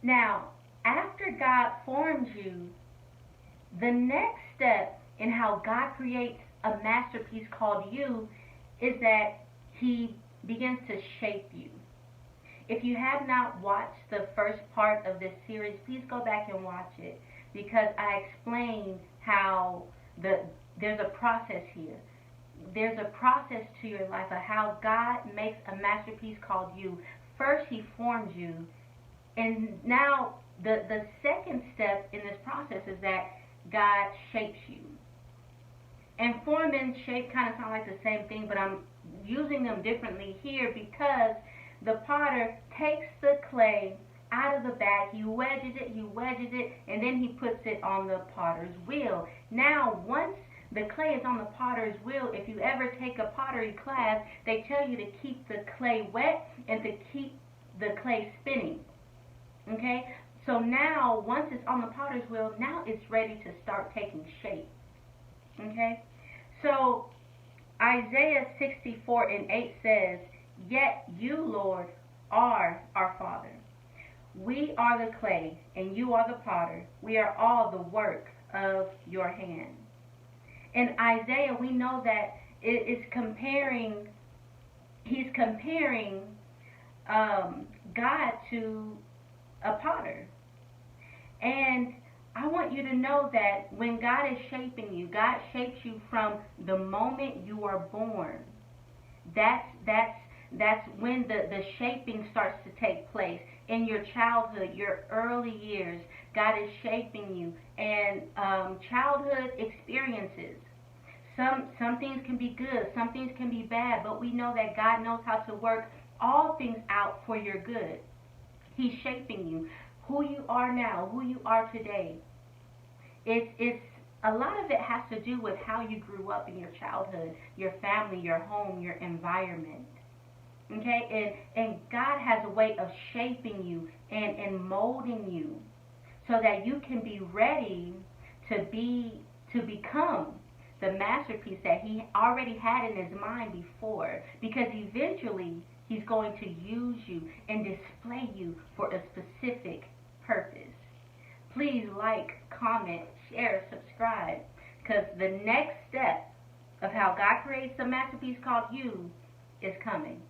Now, after God forms you, the next step in how God creates a masterpiece called you is that He begins to shape you. If you have not watched the first part of this series, please go back and watch it because I explain how there's a process here. There's a process to your life of how God makes a masterpiece called you. First, He forms you, and now the second step in this process is that God shapes you. And form and shape kind of sound like the same thing, but I'm using them differently here because the potter takes the clay out of the bag, he wedges it, and then he puts it on the potter's wheel. Now, once the clay is on the potter's wheel, if you ever take a pottery class, they tell you to keep the clay wet and to keep the clay spinning. Okay? So now, once it's on the potter's wheel, now it's ready to start taking shape. Okay? So, Isaiah 64:8 says, "Yet you, Lord, are our Father. We are the clay, and you are the potter. We are all the work of your hand." In Isaiah, we know that he's comparing God to a potter. And I want you to know that when God is shaping you, God shapes you from the moment you are born. That's when the shaping starts to take place. In your childhood, your early years, God is shaping you. And childhood experiences. Some things can be good, some things can be bad, but we know that God knows how to work all things out for your good. He's shaping you. Who you are now, who you are today. It's a lot of it has to do with how you grew up in your childhood, your family, your home, your environment. Okay? And God has a way of shaping you and molding you so that you can be ready to become the masterpiece that He already had in His mind before. Because eventually He's going to use you and display you for a specific purpose. Please like, comment, share, subscribe, because the next step of how God creates a masterpiece called you is coming.